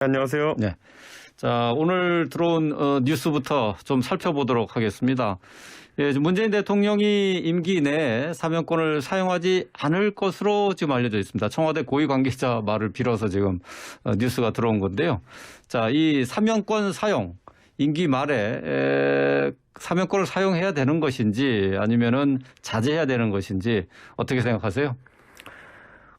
안녕하세요. 네. 자, 오늘 들어온 뉴스부터 좀 살펴보도록 하겠습니다. 예, 문재인 대통령이 임기 내에 사면권을 사용하지 않을 것으로 지금 알려져 있습니다. 청와대 고위 관계자 말을 빌어서 지금 뉴스가 들어온 건데요. 자, 이 사면권 사용, 임기 말에 사면권을 사용해야 되는 것인지 아니면은 자제해야 되는 것인지 어떻게 생각하세요?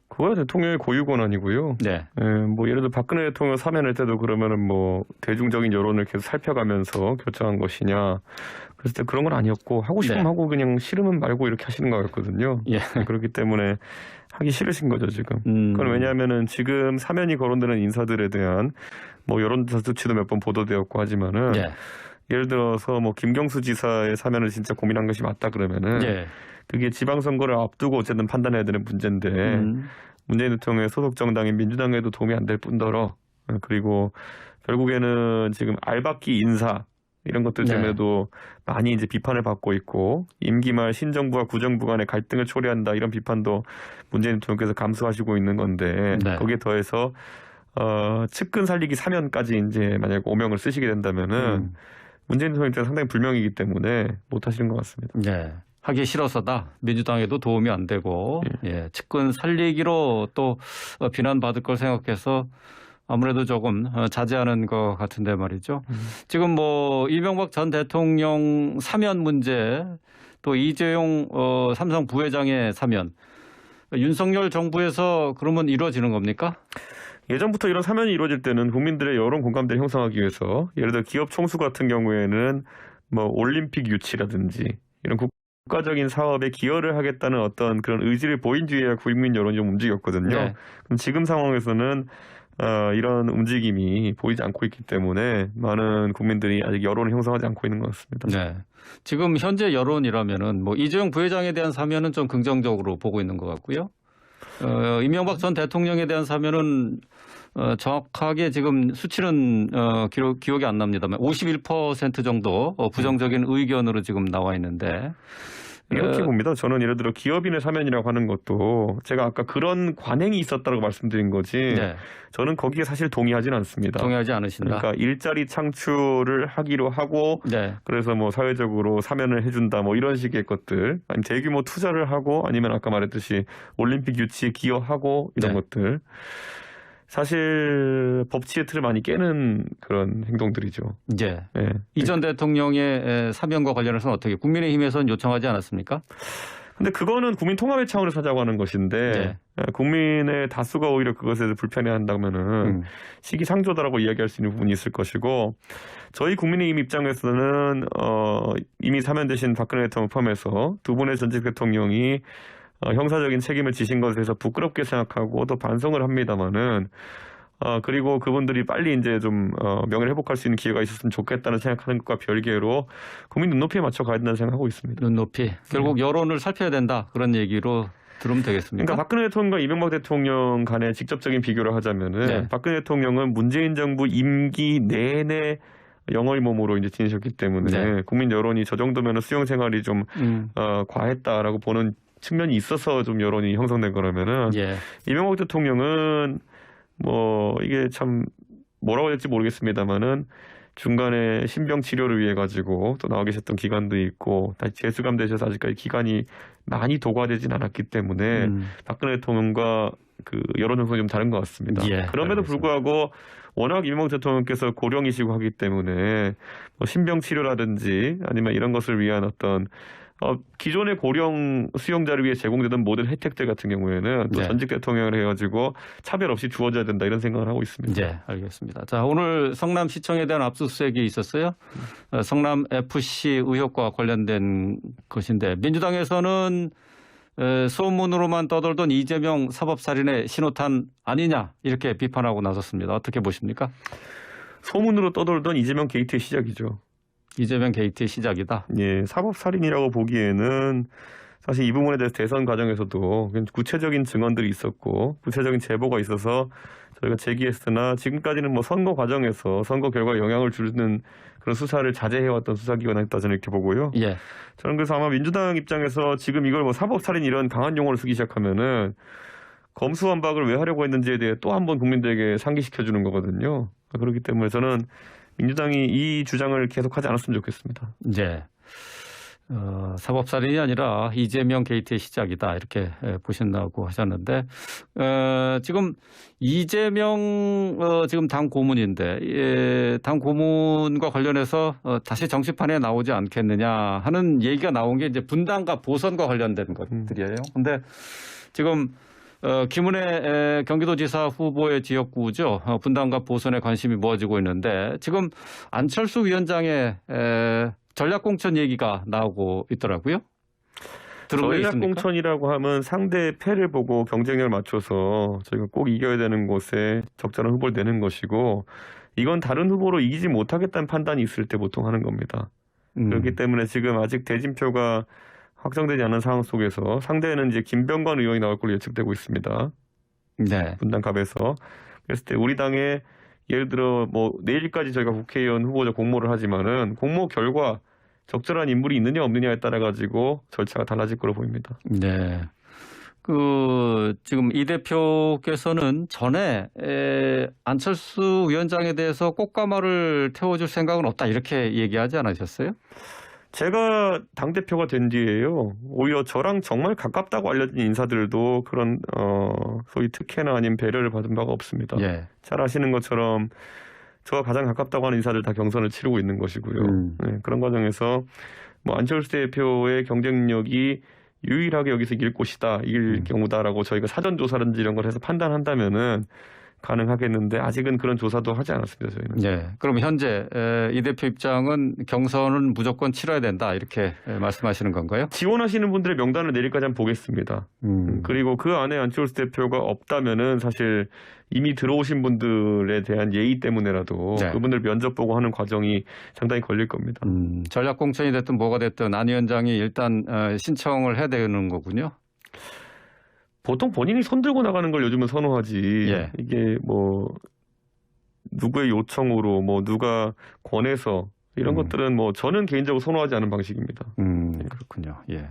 그거야 대통령의 고유 권한이고요. 네. 뭐 예를 들어 박근혜 대통령 사면할 때도 그러면은 뭐 대중적인 여론을 계속 살펴가면서 결정한 것이냐. 그랬을 때 그런 건 아니었고 하고 싶으면 네. 하고 그냥 싫으면 말고 이렇게 하시는 거였거든요. 예. 그렇기 때문에 하기 싫으신 거죠 지금. 그건 왜냐하면은 지금 사면이 거론되는 인사들에 대한 뭐 여론조사 수치도 몇 번 보도되었고 하지만은 예. 예를 들어서 뭐 김경수 지사의 사면을 진짜 고민한 것이 맞다 그러면은 예. 그게 지방선거를 앞두고 어쨌든 판단해야 되는 문제인데 문재인 대통령의 소속 정당인 민주당에도 도움이 안 될 뿐더러 그리고 결국에는 지금 알박기 인사 이런 것들 때문에도 많이 이제 비판을 받고 있고 임기 말 신정부와 구정부 간의 갈등을 초래한다 이런 비판도 문재인 대통령께서 감수하시고 있는 건데 거기에 더해서 측근 살리기 사면까지 이제 만약 오명을 쓰시게 된다면은 문재인 대통령 입장에서 상당히 불명이기 때문에 못 하시는 것 같습니다. 네. 하기 싫어서다. 민주당에도 도움이 안 되고 예, 측근 살리기로 또 비난받을 걸 생각해서 아무래도 조금 자제하는 것 같은데 말이죠. 지금 뭐 이명박 전 대통령 사면 문제 또 이재용 삼성 부회장의 사면 윤석열 정부에서 그러면 이루어지는 겁니까? 예전부터 이런 사면이 이루어질 때는 국민들의 여론 공감대를 형성하기 위해서 예를 들어 기업 총수 같은 경우에는 뭐 올림픽 유치라든지 이런 국가적인 사업에 기여를 하겠다는 어떤 그런 의지를 보인 뒤에야 국민 여론이 좀 움직였거든요. 네. 그럼 지금 상황에서는 이런 움직임이 보이지 않고 있기 때문에 많은 국민들이 아직 여론을 형성하지 않고 있는 것 같습니다. 네. 지금 현재 여론이라면은 뭐 이재용 부회장에 대한 사면은 좀 긍정적으로 보고 있는 것 같고요. 이명박 전 대통령에 대한 사면은 정확하게 지금 수치는 기억이 안 납니다만 51% 정도 부정적인 의견으로 지금 나와 있는데 이렇게 봅니다. 저는 예를 들어 기업인의 사면이라고 하는 것도 제가 아까 그런 관행이 있었다고 말씀드린 거지 저는 거기에 사실 동의하지는 않습니다. 동의하지 않으신다. 그러니까 일자리 창출을 하기로 하고 그래서 뭐 사회적으로 사면을 해준다 뭐 이런 식의 것들 아니면 대규모 투자를 하고 아니면 아까 말했듯이 올림픽 유치에 기여하고 이런 것들 사실 법치의 틀을 많이 깨는 그런 행동들이죠. 네. 이전 대통령의 사면과 관련해서는 어떻게 국민의힘에서는 요청하지 않았습니까? 근데 그거는 국민 통합의 차원에서 하자고 하는 것인데 국민의 다수가 오히려 그것에 대해서 불편해한다면은 시기상조다라고 이야기할 수 있는 부분이 있을 것이고 저희 국민의힘 입장에서는 이미 사면되신 박근혜 대통령 포함해서 두 분의 전직 대통령이 형사적인 책임을 지신 것에 대해서 부끄럽게 생각하고 또 반성을 합니다만은 그리고 그분들이 빨리 이제 좀 명예를 회복할 수 있는 기회가 있었으면 좋겠다는 생각하는 것과 별개로 국민 눈높이에 맞춰 가야 된다는 생각하고 있습니다. 눈높이. 결국 여론을 살펴야 된다. 그런 얘기로 들으면 되겠습니까? 그러니까 박근혜 대통령과 이명박 대통령 간의 직접적인 비교를 하자면은 박근혜 대통령은 문재인 정부 임기 내내 영어의 몸으로 이제 지내셨기 때문에 국민 여론이 저 정도면 수용 생활이 좀 과했다라고 보는 측면이 있어서 좀 여론이 형성된 거라면은 이명박 대통령은 뭐 이게 참 뭐라고 해야 될지 모르겠습니다만은 중간에 신병 치료를 위해 가지고 또 나와 계셨던 기간도 있고 다시 재수감되셔서 아직까지 기간이 많이 도과되진 않았기 때문에 박근혜 대통령과 그 여론 형성이 좀 다른 것 같습니다. 그럼에도 불구하고 워낙 이명박 대통령께서 고령이시고 하기 때문에 뭐 신병 치료라든지 아니면 이런 것을 위한 어떤 기존의 고령 수용자를 위해 제공되던 모든 혜택들 같은 경우에는 또 전직 대통령을 해가지고 차별 없이 주어져야 된다 이런 생각을 하고 있습니다. 네, 알겠습니다. 자, 오늘 성남시청에 대한 압수수색이 있었어요. 성남 FC 의혹과 관련된 것인데 민주당에서는 소문으로만 떠돌던 이재명 사법살인의 신호탄 아니냐 이렇게 비판하고 나섰습니다. 어떻게 보십니까? 소문으로 떠돌던 이재명 게이트의 시작이죠. 이재명 게이트의 시작이다. 사법살인이라고 보기에는 사실 이 부분에 대해서 대선 과정에서도 구체적인 증언들이 있었고 구체적인 제보가 있어서 저희가 제기했으나 지금까지는 뭐 선거 과정에서 선거 결과에 영향을 주는 그런 수사를 자제해왔던 수사기관이었다 저는 이렇게 보고요. 저는 그래서 아마 민주당 입장에서 지금 이걸 뭐 사법살인 이런 강한 용어를 쓰기 시작하면은 검수완박을 왜 하려고 했는지에 대해 또 한 번 국민들에게 상기시켜주는 거거든요. 그렇기 때문에 저는 민주당이 이 주장을 계속하지 않았으면 좋겠습니다. 네. 사법살인이 아니라 이재명 게이트의 시작이다 이렇게 보신다고 하셨는데 지금 이재명 지금 당 고문인데 당 고문과 관련해서 다시 정치판에 나오지 않겠느냐 하는 얘기가 나온 게 이제 분당과 보선과 관련된 것들이에요. 근데 지금 김은혜 경기도지사 후보의 지역구죠. 분당과 보선에 관심이 모아지고 있는데 지금 안철수 위원장의 전략공천 얘기가 나오고 있더라고요. 전략공천이라고 하면 상대의 패를 보고 경쟁력을 맞춰서 저희가 꼭 이겨야 되는 곳에 적절한 후보를 내는 것이고 이건 다른 후보로 이기지 못하겠다는 판단이 있을 때 보통 하는 겁니다. 그렇기 때문에 지금 아직 대진표가 확정되지 않은 상황 속에서 상대는 이제 김병관 의원이 나올 걸로 예측되고 있습니다. 네. 분당갑에서. 그랬을 때 우리 당에 예를 들어 뭐 내일까지 저희가 국회의원 후보자 공모를 하지만은 공모 결과 적절한 인물이 있느냐 없느냐에 따라 가지고 절차가 달라질 거로 보입니다. 네. 지금 이 대표께서는 전에 안철수 위원장에 대해서 꽃가마를 태워줄 생각은 없다 이렇게 얘기하지 않으셨어요? 제가 당대표가 된 뒤에요. 오히려 저랑 정말 가깝다고 알려진 인사들도 그런 소위 특혜나 아니면 배려를 받은 바가 없습니다. 예. 잘 아시는 것처럼 저와 가장 가깝다고 하는 인사들 다 경선을 치르고 있는 것이고요. 네, 그런 과정에서 뭐 안철수 대표의 경쟁력이 유일하게 여기서 이길 곳이다, 이길 경우다라고 저희가 사전 조사든지 이런 걸 해서 판단한다면은 가능하겠는데 아직은 그런 조사도 하지 않았습니다. 저희는. 네. 그럼 현재 이 대표 입장은 경선은 무조건 치러야 된다 이렇게 말씀하시는 건가요? 지원하시는 분들의 명단을 내일까지 한번 보겠습니다. 그리고 그 안에 안철수 대표가 없다면은 사실 이미 들어오신 분들에 대한 예의 때문에라도 네. 그분들 면접 보고 하는 과정이 상당히 걸릴 겁니다. 전략 공천이 됐든 뭐가 됐든 안 위원장이 일단 신청을 해야 되는 거군요. 보통 본인이 손들고 나가는 걸 요즘은 선호하지. 예. 이게 뭐 누구의 요청으로 뭐 누가 권해서 이런 것들은 뭐 저는 개인적으로 선호하지 않은 방식입니다. 그렇군요. 예.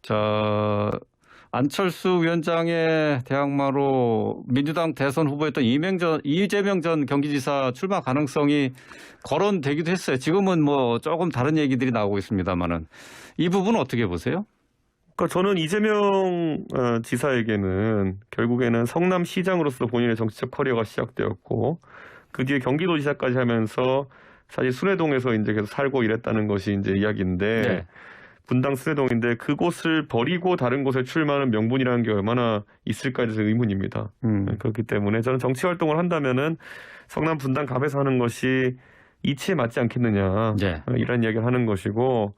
자, 안철수 위원장의 대항마로 민주당 대선 후보였던 이재명 전 경기지사 출마 가능성이 거론되기도 했어요. 지금은 뭐 조금 다른 얘기들이 나오고 있습니다만은 이 부분은 어떻게 보세요? 그러니까 저는 이재명 지사에게는 결국에는 성남시장으로서 본인의 정치적 커리어가 시작되었고 그 뒤에 경기도지사까지 하면서 사실 순회동에서 이제 계속 살고 이랬다는 것이 이제 이야기인데 네. 분당 순회동인데 그곳을 버리고 다른 곳에 출마하는 명분이라는 게 얼마나 있을까에 대해서 의문입니다. 그렇기 때문에 저는 정치 활동을 한다면은 성남 분당 갑에서 하는 것이 이치에 맞지 않겠느냐 네. 이런 이야기를 하는 것이고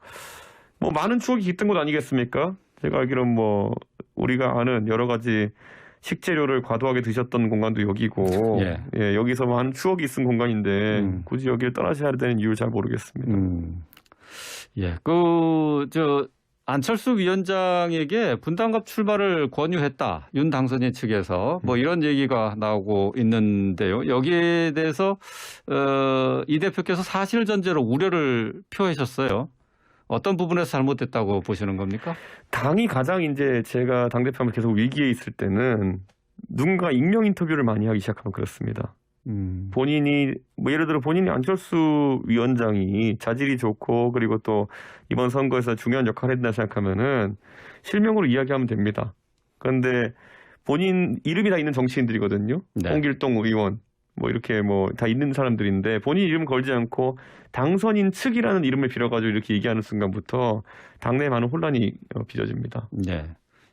뭐 많은 추억이 깃든 곳 아니겠습니까? 제가 알기로는 뭐 우리가 아는 여러 가지 식재료를 과도하게 드셨던 공간도 여기고 예. 예, 여기서 많은 추억이 있은 공간인데 굳이 여기를 떠나셔야 되는 이유를 잘 모르겠습니다. 예, 안철수 위원장에게 분당갑 출마를 권유했다. 윤 당선인 측에서 뭐 이런 얘기가 나오고 있는데요. 여기에 대해서 이 대표께서 사실 전제로 우려를 표하셨어요. 어떤 부분에서 잘못됐다고 보시는 겁니까? 당이 가장 이제 제가 당대표하면 계속 위기에 있을 때는 누군가 익명 인터뷰를 많이 하기 시작하면 그렇습니다. 본인이 뭐 예를 들어 본인이 안철수 위원장이 자질이 좋고 그리고 또 이번 선거에서 중요한 역할을 했다 생각하면은 실명으로 이야기하면 됩니다. 그런데 본인 이름이 다 있는 정치인들이거든요. 네. 홍길동 의원 뭐 이렇게 뭐 다 있는 사람들인데 본인 이름 걸지 않고 당선인 측이라는 이름을 빌어가지고 이렇게 얘기하는 순간부터 당내에 많은 혼란이 빚어집니다. 네.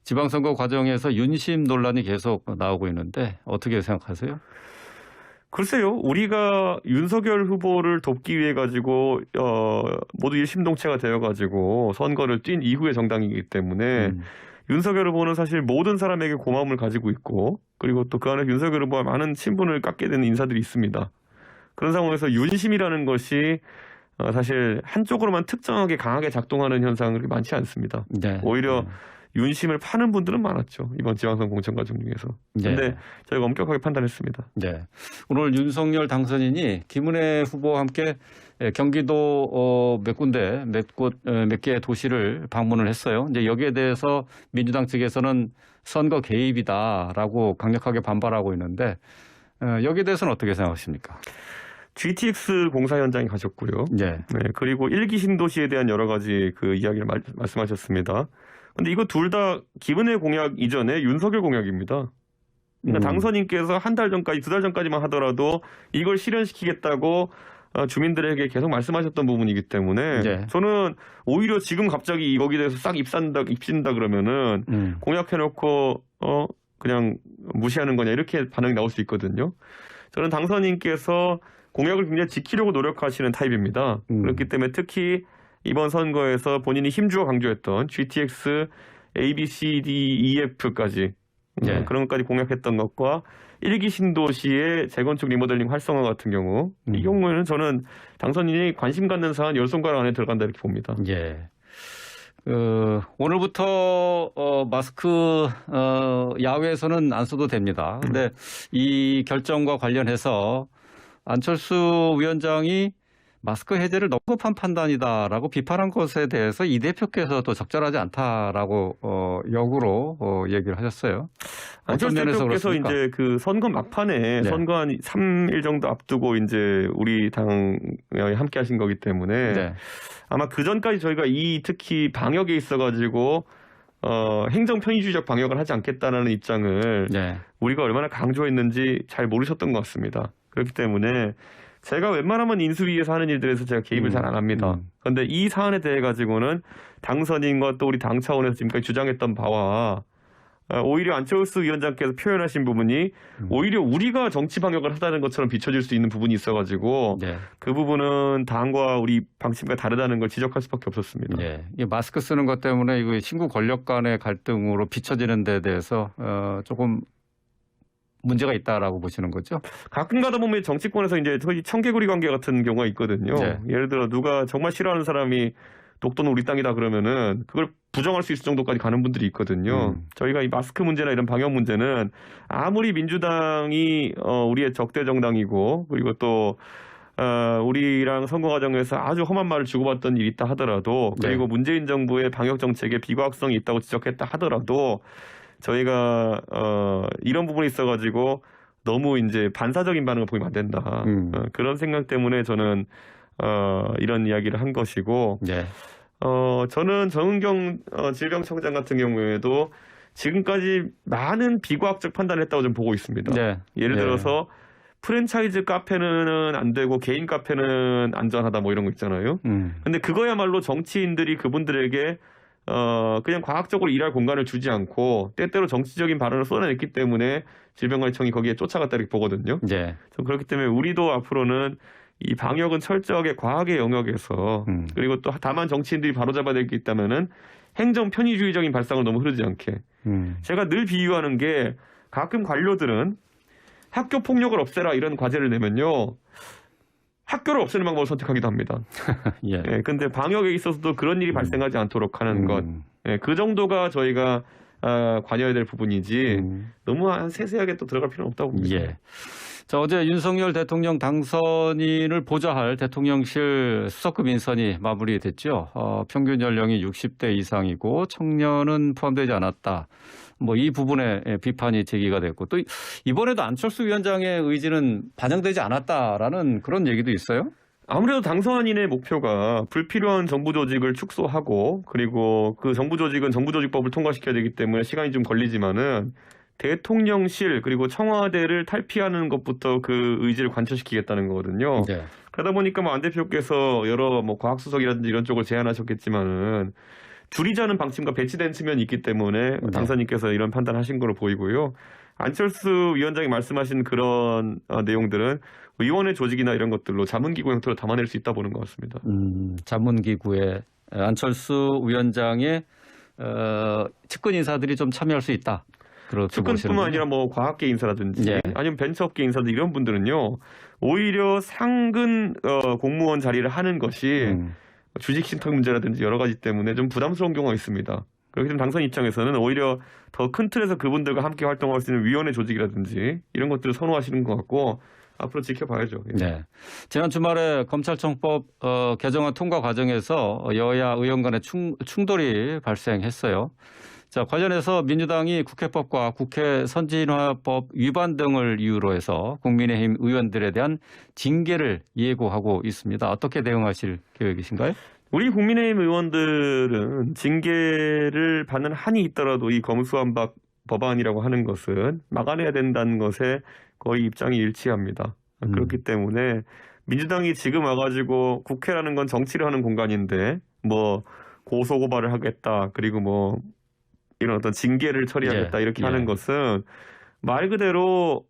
지방선거 과정에서 윤심 논란이 계속 나오고 있는데 어떻게 생각하세요? 글쎄요, 우리가 윤석열 후보를 돕기 위해 가지고 모두 일심동체가 되어가지고 선거를 뛴 이후의 정당이기 때문에 윤석열 후보는 사실 모든 사람에게 고마움을 가지고 있고 그리고 또 그 안에 윤석열 후보와 많은 친분을 갖게 되는 인사들이 있습니다. 그런 상황에서 윤심이라는 것이 사실 한쪽으로만 특정하게 강하게 작동하는 현상은 그렇게 많지 않습니다. 네. 오히려 윤심을 파는 분들은 많았죠. 이번 지방선 공천 과정 중에서. 그런데 네. 저희가 엄격하게 판단했습니다. 네. 오늘 윤석열 당선인이 김은혜 후보와 함께 경기도 몇 군데, 몇 개의 도시를 방문을 했어요. 이제 여기에 대해서 민주당 측에서는 선거 개입이다라고 강력하게 반발하고 있는데 여기에 대해서는 어떻게 생각하십니까? GTX 공사 현장에 가셨고요. 네. 네, 그리고 1기 신도시에 대한 여러 가지 그 이야기를 말씀하셨습니다. 근데 이거 둘 다 김은혜 공약 이전에 윤석열 공약입니다. 그러니까 당선인께서 한 달 전까지, 2달 전까지만 하더라도 이걸 실현시키겠다고 주민들에게 계속 말씀하셨던 부분이기 때문에 네. 저는 오히려 지금 갑자기 거기에 대해서 싹 입신다 그러면은 공약해놓고 그냥 무시하는 거냐 이렇게 반응이 나올 수 있거든요. 저는 당선인께서 공약을 굉장히 지키려고 노력하시는 타입입니다. 그렇기 때문에 특히 이번 선거에서 본인이 힘주어 강조했던 GTX A, B, C, D, E, F까지 네. 그런 것까지 공약했던 것과 1기 신도시의 재건축 리모델링 활성화 같은 경우 이 경우에는 저는 당선인이 관심 갖는 사안 10손가락 안에 들어간다 이렇게 봅니다. 예. 오늘부터 마스크 야외에서는 안 써도 됩니다. 근데 이 결정과 관련해서 안철수 위원장이 마스크 해제를 너무 급한 판단이다라고 비판한 것에 대해서 이 대표께서도 적절하지 않다라고 역으로 얘기를 하셨어요. 안철수 대표께서 이제 그 선거 막판에 네. 선거 한 3일 정도 앞두고 이제 우리 당에 함께 하신 거기 때문에 네. 아마 그 전까지 저희가 특히 방역에 있어가지고 행정 편의주의적 방역을 하지 않겠다는 입장을 네. 우리가 얼마나 강조했는지 잘 모르셨던 것 같습니다. 그렇기 때문에 제가 웬만하면 인수위에서 하는 일들에서 제가 개입을 잘 안 합니다. 그런데 이 사안에 대해 가지고는 당선인과 또 우리 당 차원에서 지금까지 주장했던 바와 오히려 안철수 위원장께서 표현하신 부분이 오히려 우리가 정치 방역을 하다는 것처럼 비춰질 수 있는 부분이 있어가지고 네. 그 부분은 당과 우리 방침과 다르다는 걸 지적할 수밖에 없었습니다. 예. 이 마스크 쓰는 것 때문에 이거 신구 권력 간의 갈등으로 비춰지는 데 대해서 조금 문제가 있다라고 보시는 거죠? 가끔 가다 보면 정치권에서 이제 청개구리 관계 같은 경우가 있거든요. 네. 예를 들어 누가 정말 싫어하는 사람이 독도는 우리 땅이다 그러면은 그걸 부정할 수 있을 정도까지 가는 분들이 있거든요. 저희가 이 마스크 문제나 이런 방역 문제는 아무리 민주당이 우리의 적대 정당이고 그리고 또 우리랑 선거 과정에서 아주 험한 말을 주고받던 일이 있다 하더라도 그리고 네. 문재인 정부의 방역 정책에 비과학성이 있다고 지적했다 하더라도 저희가 이런 부분이 있어가지고 너무 이제 반사적인 반응을 보이면 안 된다. 그런 생각 때문에 저는 이런 이야기를 한 것이고 네. 저는 정은경 질병청장 같은 경우에도 지금까지 많은 비과학적 판단을 했다고 좀 보고 있습니다. 네. 예를 들어서 프랜차이즈 카페는 안 되고 개인 카페는 안전하다 뭐 이런 거 있잖아요. 근데 그거야말로 정치인들이 그분들에게 그냥 과학적으로 일할 공간을 주지 않고 때때로 정치적인 발언을 쏟아냈기 때문에 질병관리청이 거기에 쫓아갔다 이렇게 보거든요. 네. 그렇기 때문에 우리도 앞으로는 이 방역은 철저하게 과학의 영역에서 그리고 또 다만 정치인들이 바로잡아야 될 게 있다면은 행정 편의주의적인 발상을 너무 흐르지 않게. 제가 늘 비유하는 게 가끔 관료들은 학교 폭력을 없애라 이런 과제를 내면요. 학교를 없애는 방법을 선택하기도 합니다. 예. 예, 근데 방역에 있어서도 그런 일이 발생하지 않도록 하는 것. 예, 그 정도가 저희가 관여해야 될 부분이지 너무 세세하게 또 들어갈 필요는 없다고 봅니다. 예. 자, 어제 윤석열 대통령 당선인을 보좌할 대통령실 수석급 인선이 마무리됐죠. 평균 연령이 60대 이상이고 청년은 포함되지 않았다. 뭐 이 부분에 비판이 제기가 됐고 또 이번에도 안철수 위원장의 의지는 반영되지 않았다라는 그런 얘기도 있어요. 아무래도 당선인의 목표가 불필요한 정부 조직을 축소하고 그리고 그 정부 조직은 정부조직법을 통과시켜야 되기 때문에 시간이 좀 걸리지만은 대통령실 그리고 청와대를 탈피하는 것부터 그 의지를 관철시키겠다는 거거든요. 네. 그러다 보니까 뭐 안 대표께서 여러 뭐 과학수석이라든지 이런 쪽을 제안하셨겠지만은 줄이자는 방침과 배치된 측면이 있기 때문에 당선인께서 이런 판단하신 걸로 보이고요. 안철수 위원장이 말씀하신 그런 내용들은 의원의 조직이나 이런 것들로 자문기구 형태로 담아낼 수 있다 보는 것 같습니다. 자문기구에 안철수 위원장의 측근 인사들이 좀 참여할 수 있다. 측근뿐만 아니라 뭐 과학계 인사라든지 예. 아니면 벤처업계 인사들 이런 분들은요. 오히려 상근 공무원 자리를 하는 것이 주식 신탁 문제라든지 여러 가지 때문에 좀 부담스러운 경우가 있습니다. 그렇기 때문에 당선 입장에서는 오히려 더 큰 틀에서 그분들과 함께 활동할 수 있는 위원회 조직이라든지 이런 것들을 선호하시는 것 같고 앞으로 지켜봐야죠. 네. 지난 주말에 검찰청법 개정안 통과 과정에서 여야 의원 간의 충돌이 발생했어요. 자, 관련해서 민주당이 국회법과 국회 선진화법 위반 등을 이유로 해서 국민의힘 의원들에 대한 징계를 예고하고 있습니다. 어떻게 대응하실 계획이신가요? 우리 국민의힘 의원들은 징계를 받는 한이 있더라도 이 검수완박 법안이라고 하는 것은 막아내야 된다는 것에 거의 입장이 일치합니다. 그렇기 때문에 민주당이 지금 와가지고 국회라는 건 정치를 하는 공간인데 뭐 고소고발을 하겠다 그리고 뭐 이런 어떤 징계를 처리하겠다 이렇게 하는 것은 말 그대로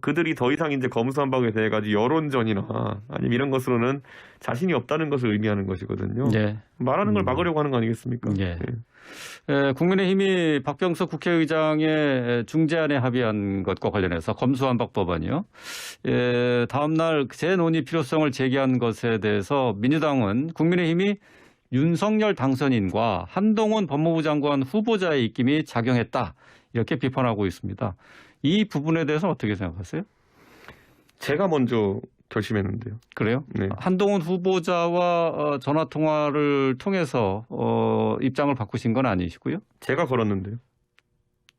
그들이 더 이상 이제 검수완박에 대해 가지고 여론전이나 아니면 이런 것으로는 자신이 없다는 것을 의미하는 것이거든요. 말하는 걸 막으려고 하는 거 아니겠습니까? 국민의힘이 박병석 국회의장의 중재안에 합의한 것과 관련해서 검수완박 법안이요. 다음 날 재논의 필요성을 제기한 것에 대해서 민주당은 국민의힘이 윤석열 당선인과 한동훈 법무부 장관 후보자의 입김이 작용했다. 이렇게 비판하고 있습니다. 이 부분에 대해서 어떻게 생각하세요? 제가 먼저 결심했는데요. 그래요? 네. 한동훈 후보자와 전화 통화를 통해서 입장을 바꾸신 건 아니시고요? 제가 걸었는데요.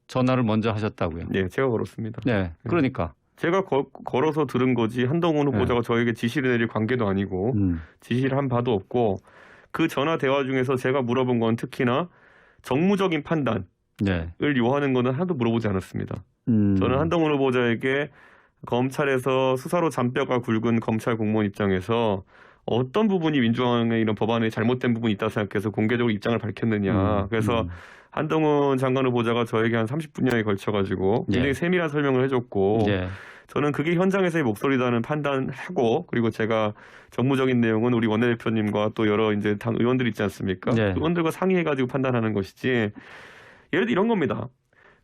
전화를 먼저 하셨다고요? 네, 제가 걸었습니다. 네, 그러니까. 제가 걸어서 들은 거지 한동훈 후보자가 저에게 지시를 내릴 관계도 아니고 지시를 한 바도 없고 그 전화 대화 중에서 제가 물어본 건 특히나 정무적인 판단을 요하는 거는 하나도 물어보지 않았습니다. 저는 한동훈 후보자에게 검찰에서 수사로 잔뼈가 굵은 검찰 공무원 입장에서 어떤 부분이 민주당의 이런 법안에 잘못된 부분이 있다고 생각해서 공개적으로 입장을 밝혔느냐. 그래서 한동훈 장관 후보자가 저에게 한 30분여에 걸쳐가지고 굉장히 세밀한 설명을 해줬고 저는 그게 현장에서의 목소리라는 판단하고 그리고 제가 정무적인 내용은 우리 원내대표님과 또 여러 이제 당 의원들 있지 않습니까? 의원들과 상의해가지고 판단하는 것이지 예를 들어 이런 겁니다.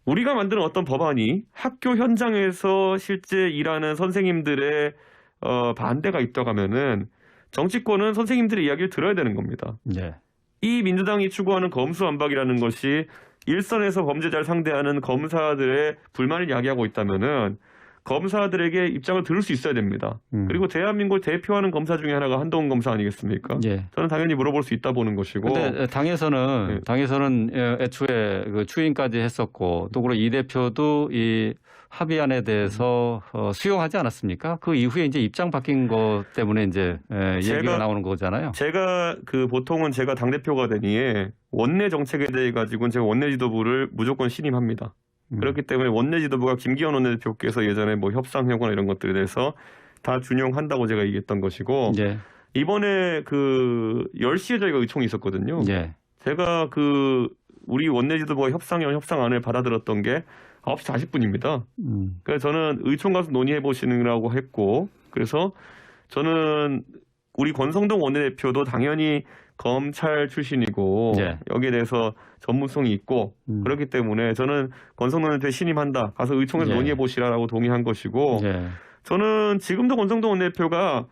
우리가 만드는 어떤 법안이 학교 현장에서 실제 일하는 선생님들의 반대가 있다고 하면은 정치권은 선생님들의 이야기를 들어야 되는 겁니다. 이 민주당이 추구하는 검수완박이라는 것이 일선에서 범죄자를 상대하는 검사들의 불만을 야기하고 있다면은 검사들에게 입장을 들을 수 있어야 됩니다. 그리고 대한민국을 대표하는 검사 중에 하나가 한동훈 검사 아니겠습니까? 저는 당연히 물어볼 수 있다 보는 것이고. 근데 당에서는 애초에 그 추인까지 했었고 또 그리고 이 대표도 이 합의안에 대해서 수용하지 않았습니까? 그 이후에 이제 입장 바뀐 것 때문에 이제 얘기가 나오는 거잖아요. 제가 보통은 제가 당대표가 되니 원내 정책에 대해 가지고는 제가 원내 지도부를 무조건 신임합니다. 그렇기 때문에 원내 지도부가 김기현 원내대표께서 예전에 뭐 협상회고나 이런 것들에 대해서 다 준용한다고 제가 얘기했던 것이고 이번에 그 10시에 저희가 의총이 있었거든요. 제가 우리 원내 지도부가 협상안을 받아들였던 게 9시 40분입니다. 그래서 저는 의총 가서 논의해 보시느라고 했고 그래서 저는 우리 권성동 원내대표도 당연히 검찰 출신이고 여기에 대해서 전문성이 있고 그렇기 때문에 저는 권성동 원내대표 신임한다. 가서 의총에서 논의해 보시라라고 동의한 것이고 저는 지금도 권성동 원내대표가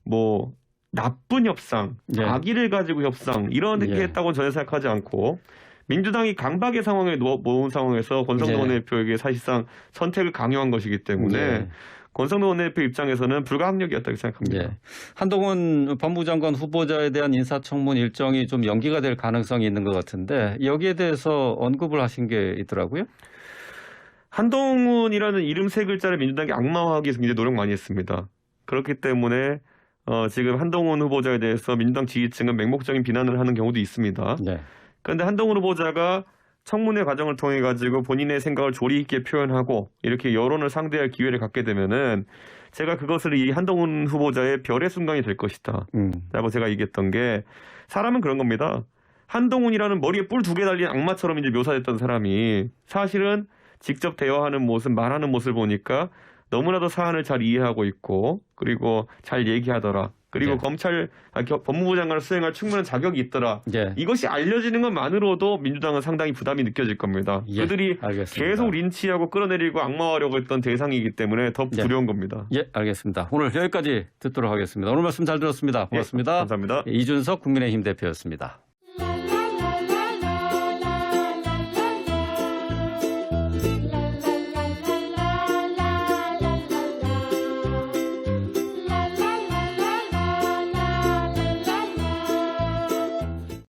뭐 나쁜 협상, 악의를 가지고 협상 이렇게 했다고 저는 생각하지 않고 민주당이 강박의 상황에 놓은 상황에서 권성동 원내대표에게 사실상 선택을 강요한 것이기 때문에 권성동 원내대표 입장에서는 불가항력이었다고 생각합니다. 한동훈 법무부 장관 후보자에 대한 인사청문 일정이 좀 연기가 될 가능성이 있는 것 같은데 여기에 대해서 언급을 하신 게 있더라고요. 한동훈이라는 이름 세 글자를 민주당이 악마화하기 위해서 굉장히 노력 많이 했습니다. 그렇기 때문에 지금 한동훈 후보자에 대해서 민주당 지지층은 맹목적인 비난을 하는 경우도 있습니다. 그런데 한동훈 후보자가 청문회 과정을 통해 가지고 본인의 생각을 조리 있게 표현하고 이렇게 여론을 상대할 기회를 갖게 되면은 제가 그것을 이 한동훈 후보자의 별의 순간이 될 것이다 라고 제가 얘기했던 게 사람은 그런 겁니다. 한동훈이라는 머리에 뿔 2개 달린 악마처럼 이제 묘사됐던 사람이 사실은 직접 대화하는 모습, 말하는 모습을 보니까 너무나도 사안을 잘 이해하고 있고 그리고 잘 얘기하더라. 그리고 법무부 장관을 수행할 충분한 자격이 있더라. 이것이 알려지는 것만으로도 민주당은 상당히 부담이 느껴질 겁니다. 그들이 계속 린치하고 끌어내리고 악마화하려고 했던 대상이기 때문에 더 두려운 겁니다. 알겠습니다. 오늘 여기까지 듣도록 하겠습니다. 오늘 말씀 잘 들었습니다. 고맙습니다. 감사합니다. 이준석 국민의힘 대표였습니다.